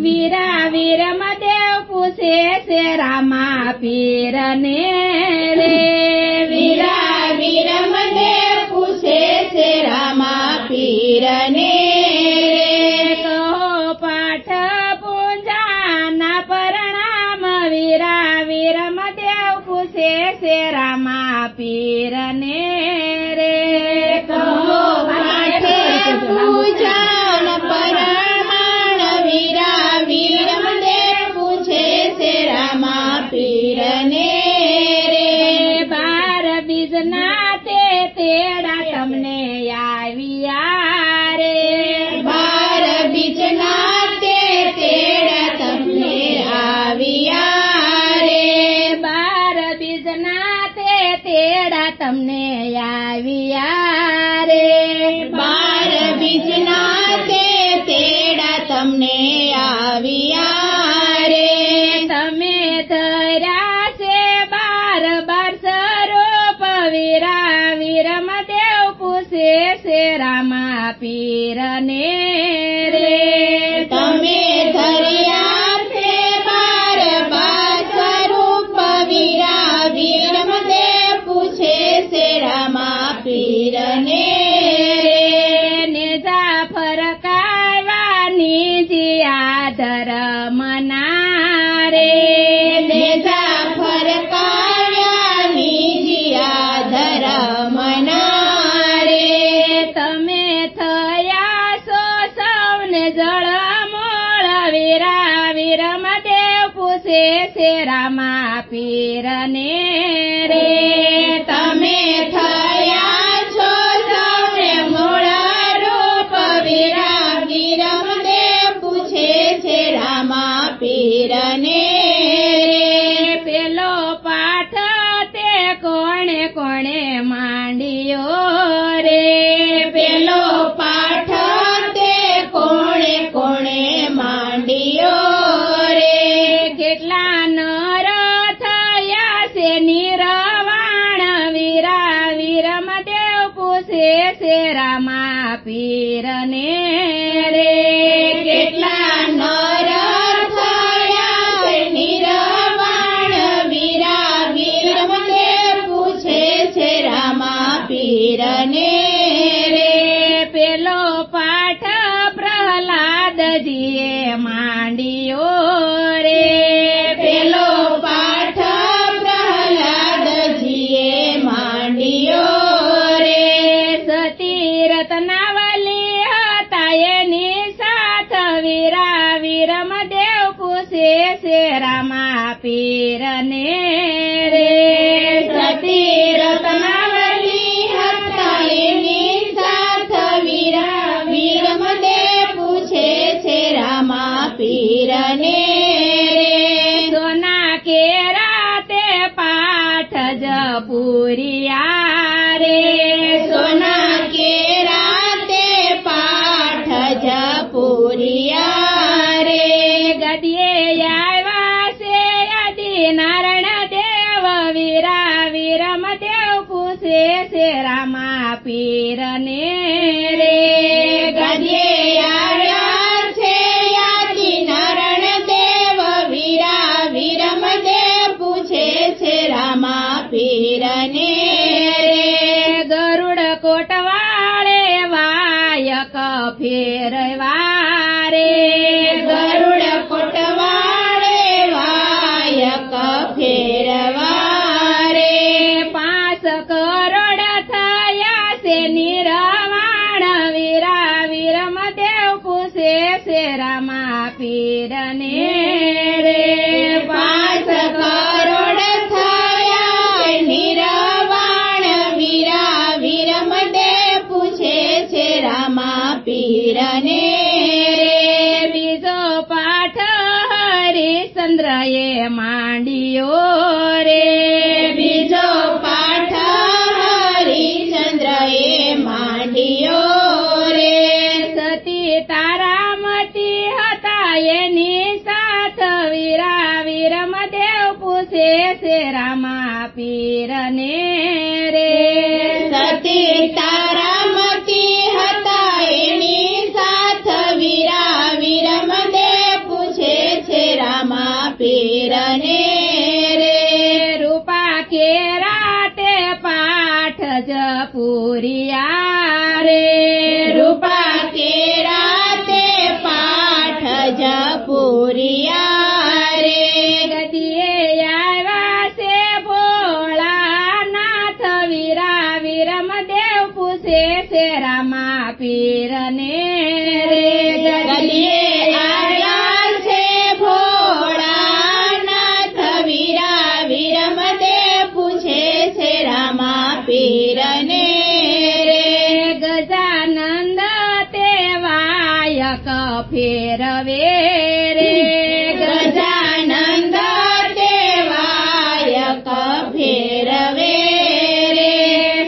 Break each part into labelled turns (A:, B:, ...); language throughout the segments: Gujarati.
A: વીરા વીરમદેવ પૂછે છે રામા પીરને રે
B: વીરા વીરમદેવ પૂછે છે રામા પીરને રે
A: કહો પાઠ પૂંજાના પરણામ વીરા વીરમદેવ પૂછે છે રામા પીરને રે
B: કહો પાઠ પૂજાન પરમાણ વીરા વીરમદેવ પૂછે છે રામા પીરને રે
A: બાર બીજના તેડા તમને આવ્યા રે
B: બાર બીજના તેડા તમને આવ્યા રે
A: બાર બીજના તેડા તમને આવ્યા રે
B: બાર બીજના તેડા તમને આવ્યા રે
A: તમે ધર્યા છે બાર સ્વરૂપ વીરા વીરમદેવ પૂછે છે રામા પીરને રે
B: તમે ધર્યા છે બાર સ્વરૂપ વીરા વીરમદેવ પૂછે છે રામા પીરને રે
A: નેજા ફરકાવાની જીયા ધર્મના રે
B: નેજા ફરકાવ્યાની જીયા ધર્મના રે
A: તમે થયા છો સૌને જળમોળ વીરા વીરમદેવ પૂછે છે રામા પીરને રે
B: તમે થયા છો સૌને મૂળ રૂપ વીરા વીરમદેવ પૂછે છે રામા પીરને રે
A: પેલો પાઠ તે કોણે કોણે માંડ્યો રે
B: પેલો પાઠ તે કોણે કોણે માંડ્યો રે
A: કેટલા નર થયા છે નિરવાણ વીરા વીરમદેવ પૂછે છે રામા પીરને રે
B: કેટલા નર થયા છે નિરવાણ વીરા વીરમદેવ પૂછે છે રામા પીરને રે
A: પેલો પાઠ પ્રહલાદજીએ માંડ્યો રે
B: પેલો પાઠ પ્રહલાદજીએ માંડ્યો રે
A: સતી રત્નાવલી હતા એની સાથ વીરા વીરમદેવ પૂછે છે રામા પીરને રે
B: સતી રત્નાવલી હતા એની સાથ વીરા વીરમદેવ પૂછે છે રામા પીરને રે
A: સોના કેરા તે પાઠ જ પૂરિયા રે
B: સોના કેરા તે પાઠ જ પૂરિયા રે
A: ગદિયે આવ્યા છે આદિ નારાયણ દેવ વીરા વીરમદેવ પૂછે છે રામા પીરને રે
B: ગદ્યે આવ્યા છે યાદી નારાયણ દેવ વીરા વીરમદેવ પૂછે છે રામા પીરને રે
A: ગરુડ કોટવાળે વાયક ફેરવા રે
B: ગરુડ કોટવાળે વાયક ફેરવા રે
A: 5 કરોડ થયા છે નિરવાણ વીરા વીરમદેવ પૂછે છે રામા પીરને રે
B: 5 કરોડ થયા નિરવાણ વીરા વીરમદેવ પૂછે છે રામા પીરને રે
A: બીજો પાઠ હરિશ્ચંદ્રએ માંડ્યો રે
B: બીજો પાઠ હરિશ્ચંદ્રએ માંડ્યો રે
A: સતી તારામતી હતા એની સાથ વીરા વીરમદેવ પૂછે છે રામા પીરને રે
B: સતી તારામતી હતા એની સાથ વીરા વીરમદેવ પૂછે
A: રે
B: રૂપા કેરા તે પાઠ જપુરિયા રે
A: ગદીએ આવ્યા છે ભોળાનાથ વીરા વિરમદેવ પૂછે છે રામા પીરને રે
B: ગદીએ આવ્યા છે ભોળાનાથ વીરા વિરમદેવ પૂછે છે રામા પીરને રે
A: ગજાનંદ તે વાયક ફેરવે રે
B: ગજાનંદ તે વાયક ફેરવે રે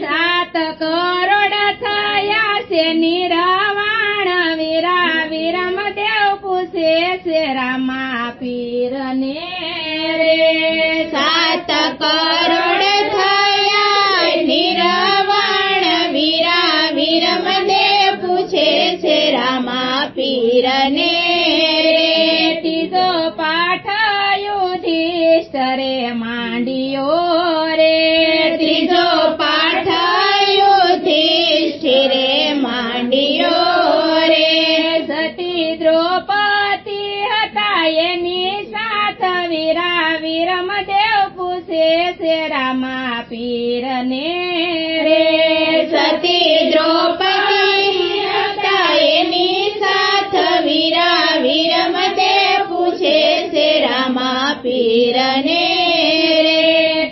A: 7 કરોડ થયા છે નિરવાણ વીરા વિરમદેવ પૂછે છે રામા પીરને રે
B: 7 કરોડ થયા નિરવાણ વીરા વિરમદેવ પૂછે છે રામા પીરને રે
A: ત્રીજો પાઠ યુધિષ્ઠરે માંડ્યો રે
B: ત્રીજો પાઠ યુધિષ્ઠિરે માંડ્યો રે
A: સતી દ્રૌપદી હતા એની સાથ વીરા વિરમદેવ પૂછે છે રામા પીરને રે
B: સતી દ્રૌપદી હતા એની સાથ વીરા વિરમદેવ પૂછે છે રામા પીરને રે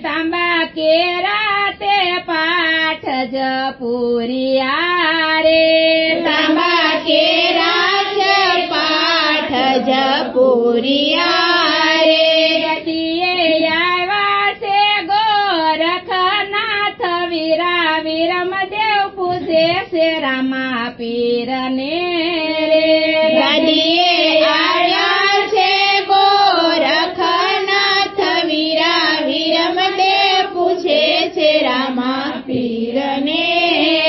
A: તાંબા કેરા તે પાઠ જપુરિયા રે
B: તાંબા કેરા છે પાઠ જપુરિયા રે
A: ગદીએ આવ્યા છે ગોરખનાથ વીરા વિરમદેવ પૂછે છે રામા પીરને રે
B: ગદીએ આવ્યા છે ગોરખનાથ વીરા વિરમદેવ પૂછે છે રામા પીરને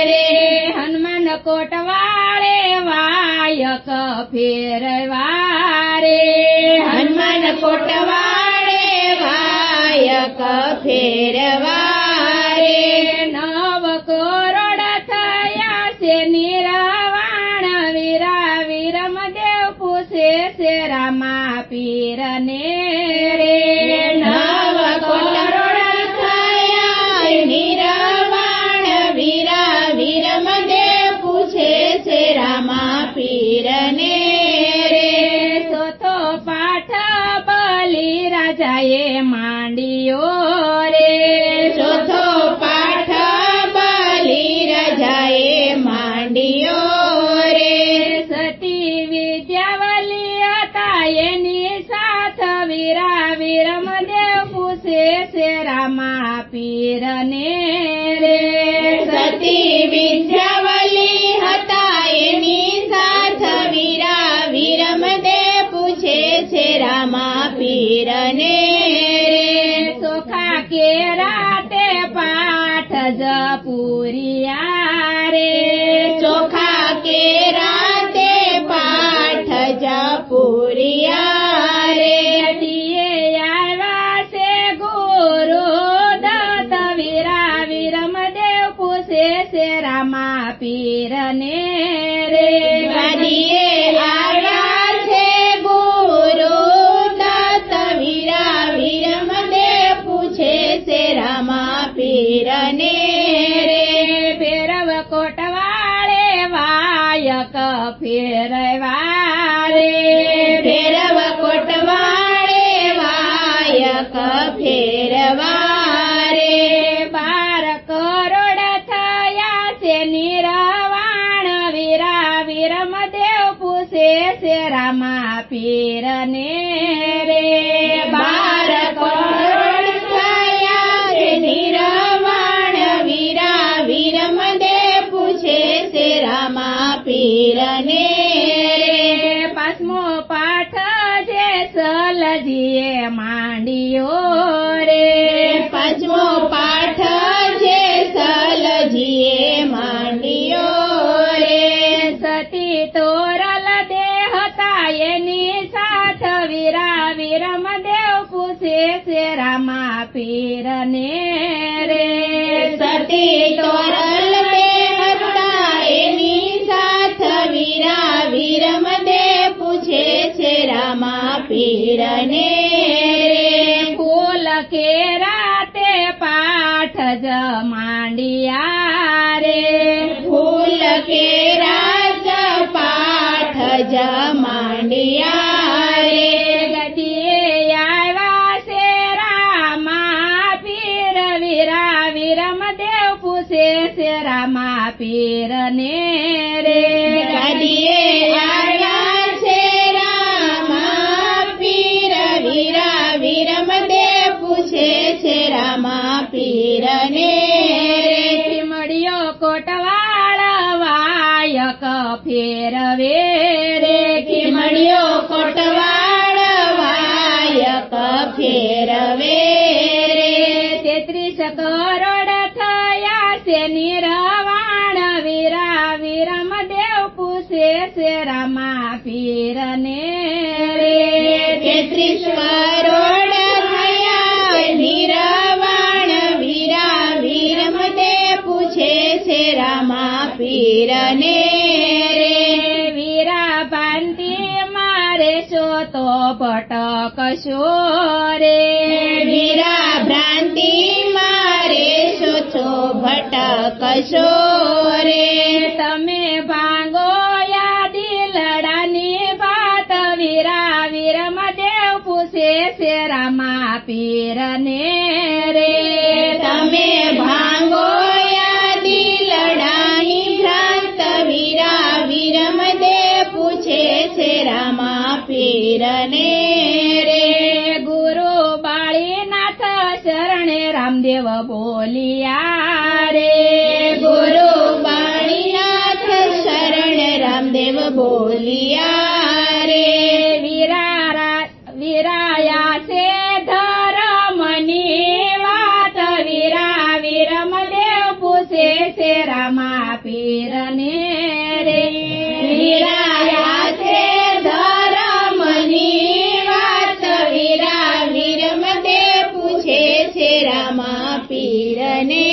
B: રે
A: હનુમાન કોટવાળે વાયક ફેરવા રે
B: હનુમાન કોટવાળે વાયક ફેરવા રે
A: 9 કરોડ થયા છે નિરવાણ વીરા વિરમદેવ પૂછે છે રામા પીરને રે
B: 9 કરોડ થયા નિરવાણ વીરા વિરમદેવ પૂછે છે રામા પીરને રે
A: ચોથો પાઠ બલિ રાજાએ માંડ્યો રે
B: ચોથો પાઠ બલિ રાજાએ માંડ્યો રે
A: સતી વિદ્યાવલી હતા એની સાથ વીરા વિરમદેવ પૂછે છે રામા પીરને રે
B: સતી વિદ્યાવલી હતા એની સાથ વીરા વિરમદેવ પૂછે છે રામા પીરને રે
A: ચોખા કેરા તે પાઠ જપુરિયા રે
B: ચોખા કેરા તે પાઠ જપુરિયા રે
A: ગદીએ આવ્યા છે ગુરુ દત્ત વીરા વિરમદેવ પૂછે છે રામા પીરને રે
B: ગદીએ આવ્યા છે ગુરુ દત્ત વીરા વિરમદેવ પૂછે છે રામા પીરને રે
A: ફેરવ કોટવાળે વાયક ફેરવા રે
B: ફેરવ કોટવાળે વાયક ફેરવા રે
A: 12 કરોડ થયા છે નિરવાણ વીરા વિરમદેવ પૂછે છે રામા પીરને રે
B: 12 કરોડ થયા છે નિરવાણ વીરા વિરમદેવ પૂછે છે રામા પીરને રે
A: 5મો પાઠ જે સલજીએ માંડ્યો રે
B: 5મો પાઠ જે સલજીએ માંડ્યો રે
A: સતી તોરલ દેહ હતા એની સાથ વીરા વિરમદેવ પૂછે છે રામા પીરને રે
B: સતી તોરલ તે હતા પીરને રે
A: ફૂલ કેરા તે પાઠ જ માંડિયા રે
B: ફૂલ કેરા જ પાઠ જ માંડિયા રે
A: ગદીએ આવ્યા છે રામા પીર વીરા વિરમદેવ પૂછે છે રામા પીરને રે
B: ગાદીએ આવ્યા છે રામા પીર વીરા વિરમદેવ પૂછે છે રામા પીરને રે
A: મળ્યો કોટવાળ વાયક ફેરવે રે
B: મળ્યો કોટવાળ વાયક ફેરવે રે
A: 33 કરોડ થયા છે નિરવાણ વીરા વિરમદેવ પૂછે છે રામા પીરને રે
B: 33 કરોડ થયા નિરવાણ વીરા વિરમદેવ પૂછે છે રામા પીરને રે
A: વીરા ભાંતિ મારે શો તો ભટકશો રે
B: વીરા ભ્રાંતિ મારે શોચો ભટકશો રે
A: તમે ભાંગો યા દિલડાની વાત વીરા વિરમદેવ પૂછે છે રામા પીરને રે
B: તમે ભાંગો યા દિલડાની ભ્રાંત વીરા વિરમદેવ પૂછે છે રામા પીરને રે
A: ગુરુ બાળીનાથ શરણે રામદેવ બોલિયા રે
B: ગુરુ બાણીનાથ શરણ રામદેવ બોલિયા રે
A: વીરાયા છે ધર્મની વાત વીરા વિરમદેવ પૂછે છે રામા પીરને રે
B: વીરાયા છે ધર્મની વાત વીરા વિરમદેવ પૂછે છે રામા પીરને